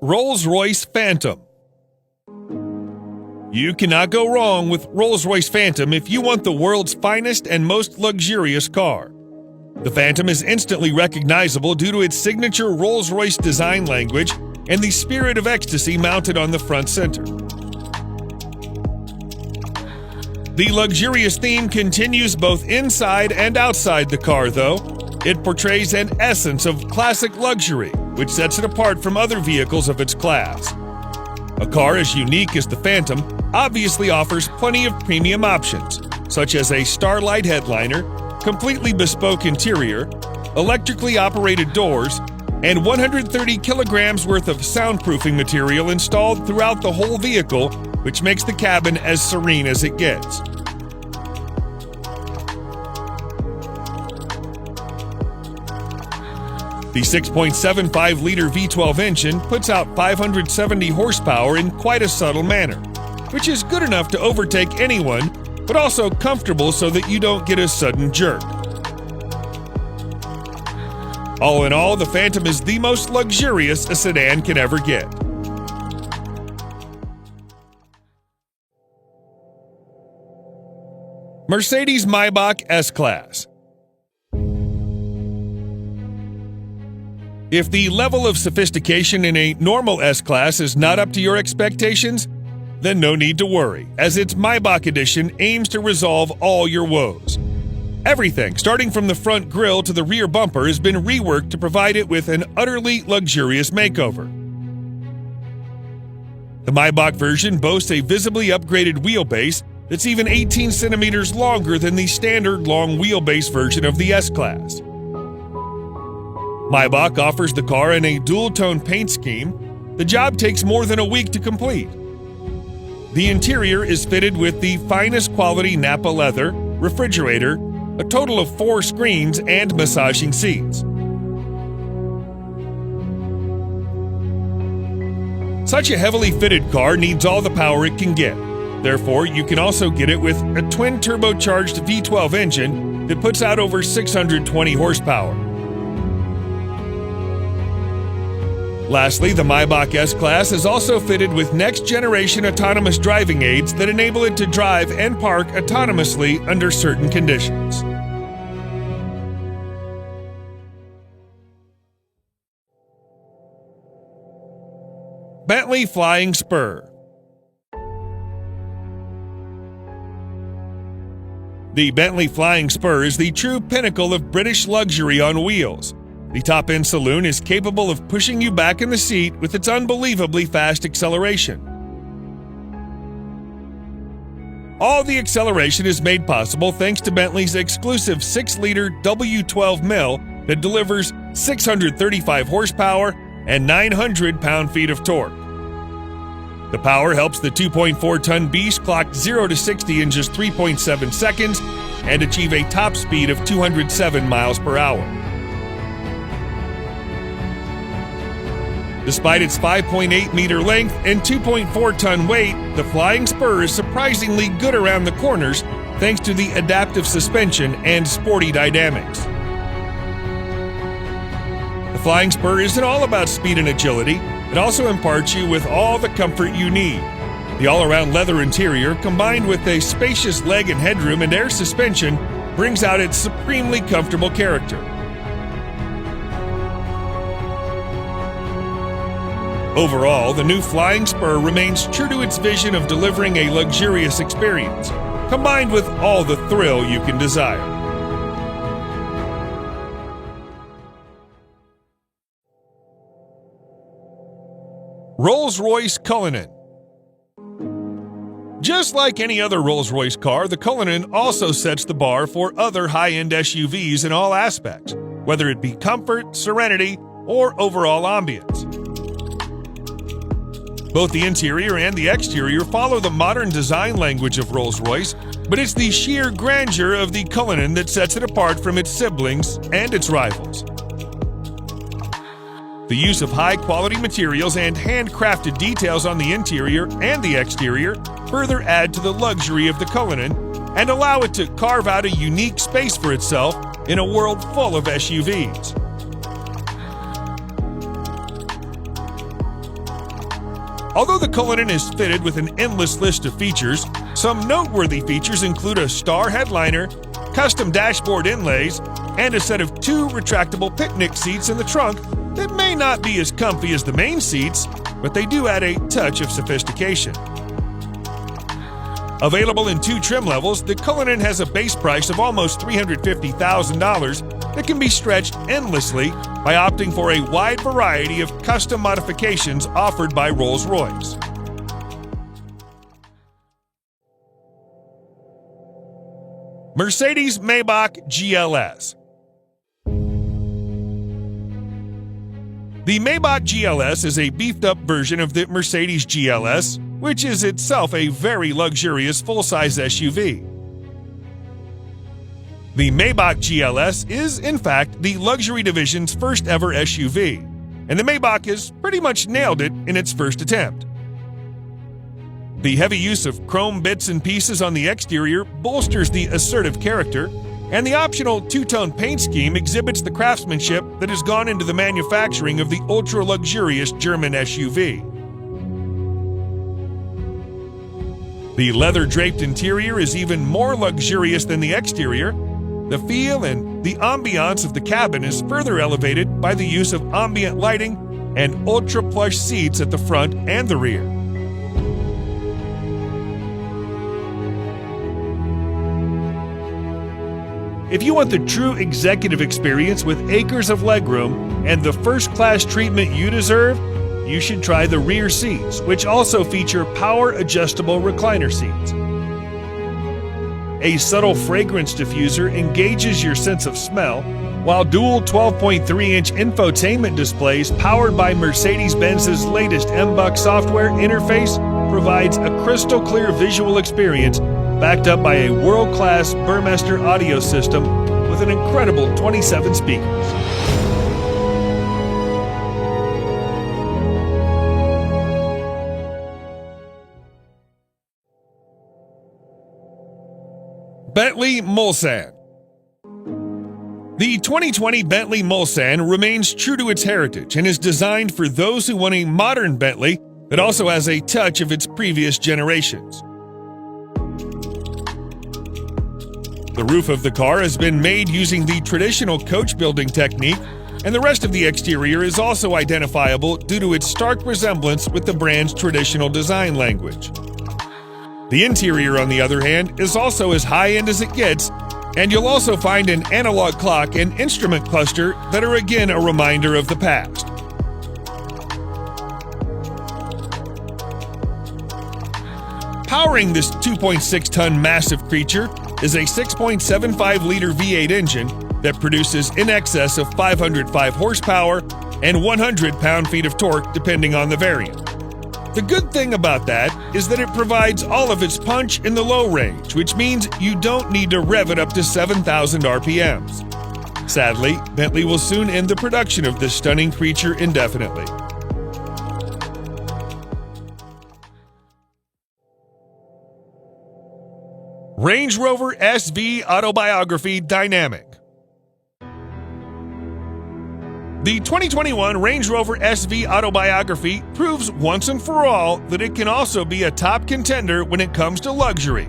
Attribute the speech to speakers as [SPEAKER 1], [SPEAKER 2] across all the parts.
[SPEAKER 1] Rolls-Royce Phantom. You cannot go wrong with Rolls-Royce Phantom if you want the world's finest and most luxurious car. The Phantom is instantly recognizable due to its signature Rolls-Royce design language and the spirit of ecstasy mounted on the front center. The luxurious theme continues both inside and outside the car, though. It portrays an essence of classic luxury, which sets it apart from other vehicles of its class. A car as unique as the Phantom obviously offers plenty of premium options, such as a Starlight headliner, completely bespoke interior, electrically operated doors, and 130 kilograms worth of soundproofing material installed throughout the whole vehicle, which makes the cabin as serene as it gets. The 6.75-liter V12 engine puts out 570 horsepower in quite a subtle manner, which is good enough to overtake anyone, but also comfortable so that you don't get a sudden jerk. All in all, the Phantom is the most luxurious a sedan can ever get. Mercedes-Maybach S-Class. If the level of sophistication in a normal S-Class is not up to your expectations, then no need to worry, as its Maybach edition aims to resolve all your woes. Everything, starting from the front grille to the rear bumper, has been reworked to provide it with an utterly luxurious makeover. The Maybach version boasts a visibly upgraded wheelbase that's even 18 centimeters longer than the standard long wheelbase version of the S-Class. Maybach offers the car in a dual-tone paint scheme. The job takes more than a week to complete. The interior is fitted with the finest quality Nappa leather, refrigerator, a total of 4 screens, and massaging seats. Such a heavily fitted car needs all the power it can get. Therefore, you can also get it with a twin-turbocharged V12 engine that puts out over 620 horsepower. Lastly, the Maybach S-Class is also fitted with next-generation autonomous driving aids that enable it to drive and park autonomously under certain conditions. Bentley Flying Spur. The Bentley Flying Spur is the true pinnacle of British luxury on wheels. The top-end saloon is capable of pushing you back in the seat with its unbelievably fast acceleration. All the acceleration is made possible thanks to Bentley's exclusive 6-liter W12 mill that delivers 635 horsepower and 900 pound-feet of torque. The power helps the 2.4-ton beast clock 0 to 60 in just 3.7 seconds and achieve a top speed of 207 miles per hour. Despite its 5.8-meter length and 2.4-ton weight, the Flying Spur is surprisingly good around the corners thanks to the adaptive suspension and sporty dynamics. The Flying Spur isn't all about speed and agility. It also imparts you with all the comfort you need. The all-around leather interior, combined with a spacious leg and headroom and air suspension, brings out its supremely comfortable character. Overall, the new Flying Spur remains true to its vision of delivering a luxurious experience, combined with all the thrill you can desire. Rolls-Royce Cullinan. Just like any other Rolls-Royce car, the Cullinan also sets the bar for other high-end SUVs in all aspects, whether it be comfort, serenity, or overall ambience. Both the interior and the exterior follow the modern design language of Rolls-Royce, but it's the sheer grandeur of the Cullinan that sets it apart from its siblings and its rivals. The use of high-quality materials and handcrafted details on the interior and the exterior further add to the luxury of the Cullinan and allow it to carve out a unique space for itself in a world full of SUVs. Although the Cullinan is fitted with an endless list of features, some noteworthy features include a star headliner, custom dashboard inlays, and a set of 2 retractable picnic seats in the trunk that may not be as comfy as the main seats, but they do add a touch of sophistication. Available in 2 trim levels, the Cullinan has a base price of almost $350,000 that can be stretched endlessly by opting for a wide variety of custom modifications offered by Rolls-Royce. Mercedes-Maybach GLS. The Maybach GLS is a beefed-up version of the Mercedes GLS, which is itself a very luxurious full-size SUV. The Maybach GLS is, in fact, the luxury division's first-ever SUV, and the Maybach has pretty much nailed it in its first attempt. The heavy use of chrome bits and pieces on the exterior bolsters the assertive character, and the optional 2-tone paint scheme exhibits the craftsmanship that has gone into the manufacturing of the ultra-luxurious German SUV. The leather-draped interior is even more luxurious than the exterior. The feel and the ambiance of the cabin is further elevated by the use of ambient lighting and ultra-plush seats at the front and the rear. If you want the true executive experience with acres of legroom and the first-class treatment you deserve, you should try the rear seats, which also feature power-adjustable recliner seats. A subtle fragrance diffuser engages your sense of smell, while dual 12.3-inch infotainment displays powered by Mercedes-Benz's latest MBUX software interface provides a crystal-clear visual experience backed up by a world-class Burmester audio system with an incredible 27 speakers. Bentley Mulsanne. The 2020 Bentley Mulsanne remains true to its heritage and is designed for those who want a modern Bentley that also has a touch of its previous generations. The roof of the car has been made using the traditional coach building technique, and the rest of the exterior is also identifiable due to its stark resemblance with the brand's traditional design language. The interior, on the other hand, is also as high-end as it gets, and you'll also find an analog clock and instrument cluster that are again a reminder of the past. Powering this 2.6-ton massive creature is a 6.75-liter V8 engine that produces in excess of 505 horsepower and 100 pound-feet of torque depending on the variant. The good thing about that is that it provides all of its punch in the low range, which means you don't need to rev it up to 7,000 RPMs. Sadly, Bentley will soon end the production of this stunning creature indefinitely. Range Rover SV Autobiography Dynamic. The 2021 Range Rover SV Autobiography proves once and for all that it can also be a top contender when it comes to luxury.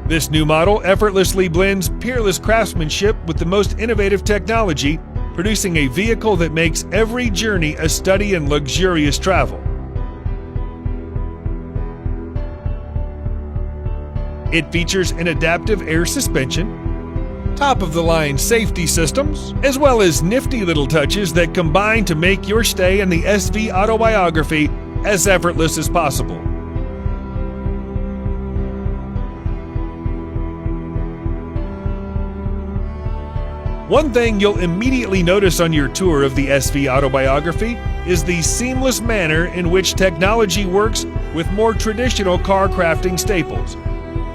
[SPEAKER 1] This new model effortlessly blends peerless craftsmanship with the most innovative technology, producing a vehicle that makes every journey a study in luxurious travel. It features an adaptive air suspension, top-of-the-line safety systems, as well as nifty little touches that combine to make your stay in the SV Autobiography as effortless as possible. One thing you'll immediately notice on your tour of the SV Autobiography is the seamless manner in which technology works with more traditional car crafting staples.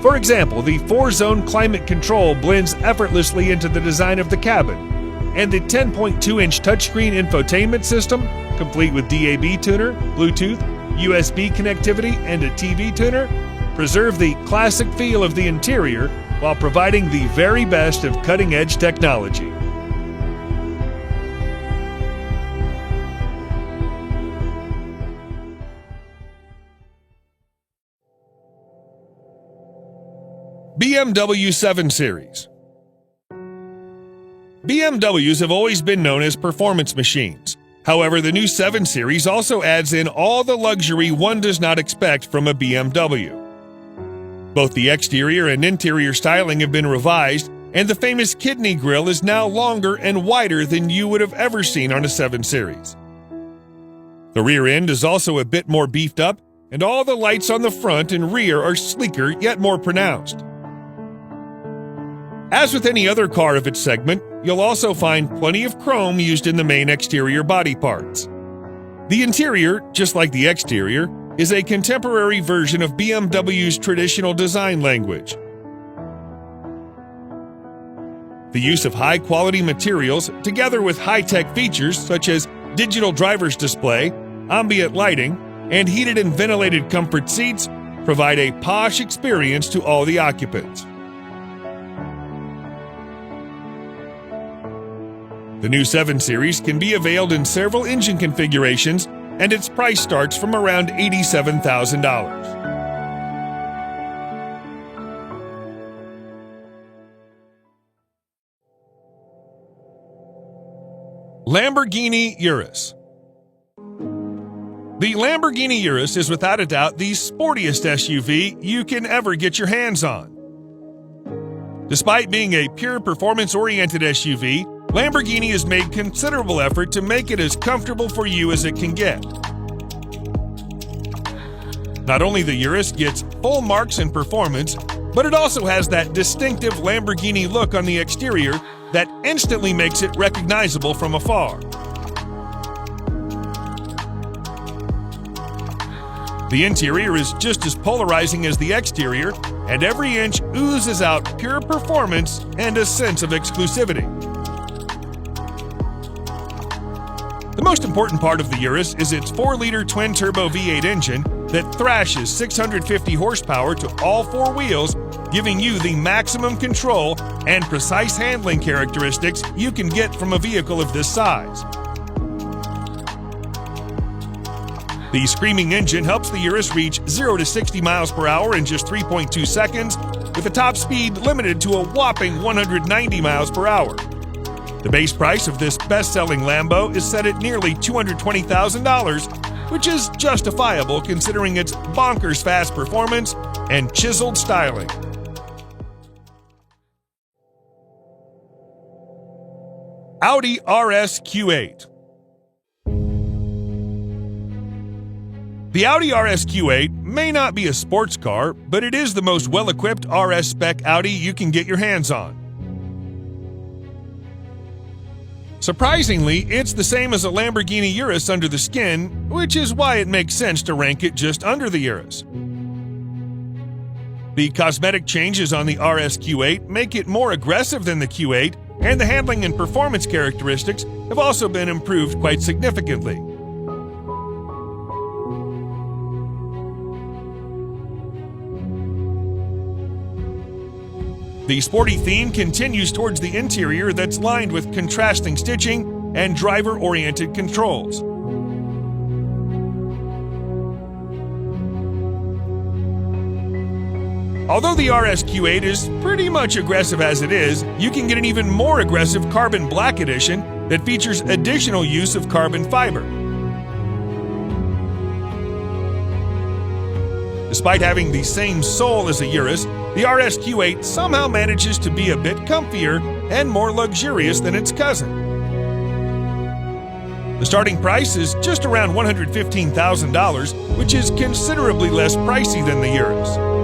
[SPEAKER 1] For example, the 4-zone climate control blends effortlessly into the design of the cabin, and the 10.2-inch touchscreen infotainment system, complete with DAB tuner, Bluetooth, USB connectivity, and a TV tuner, preserve the classic feel of the interior while providing the very best of cutting-edge technology. BMW 7 Series. BMWs have always been known as performance machines. However, the new 7 Series also adds in all the luxury one does not expect from a BMW. Both the exterior and interior styling have been revised, and the famous kidney grille is now longer and wider than you would have ever seen on a 7 Series. The rear end is also a bit more beefed up, and all the lights on the front and rear are sleeker yet more pronounced. As with any other car of its segment, you'll also find plenty of chrome used in the main exterior body parts. The interior, just like the exterior, is a contemporary version of BMW's traditional design language. The use of high-quality materials, together with high-tech features such as digital driver's display, ambient lighting, and heated and ventilated comfort seats, provide a posh experience to all the occupants. The new 7 Series can be availed in several engine configurations, and its price starts from around $87,000. Lamborghini Urus. The Lamborghini Urus is without a doubt the sportiest SUV you can ever get your hands on. Despite being a pure performance-oriented SUV, Lamborghini has made considerable effort to make it as comfortable for you as it can get. Not only the Urus gets full marks in performance, but it also has that distinctive Lamborghini look on the exterior that instantly makes it recognizable from afar. The interior is just as polarizing as the exterior, and every inch oozes out pure performance and a sense of exclusivity. The most important part of the Urus is its 4-liter twin-turbo V8 engine that thrashes 650 horsepower to all 4 wheels, giving you the maximum control and precise handling characteristics you can get from a vehicle of this size. The screaming engine helps the Urus reach 0 to 60 miles per hour in just 3.2 seconds, with a top speed limited to a whopping 190 miles per hour. The base price of this best-selling Lambo is set at nearly $220,000, which is justifiable considering its bonkers fast performance and chiseled styling. Audi RS Q8. The Audi RS Q8 may not be a sports car, but it is the most well-equipped RS spec Audi you can get your hands on. Surprisingly, it's the same as a Lamborghini Urus under the skin, which is why it makes sense to rank it just under the Urus. The cosmetic changes on the RS Q8 make it more aggressive than the Q8, and the handling and performance characteristics have also been improved quite significantly. The sporty theme continues towards the interior that's lined with contrasting stitching and driver-oriented controls. Although the RS Q8 is pretty much aggressive as it is, you can get an even more aggressive Carbon Black edition that features additional use of carbon fiber. Despite having the same soul as a Urus, the RS Q8 somehow manages to be a bit comfier and more luxurious than its cousin. The starting price is just around $115,000, which is considerably less pricey than the Urus.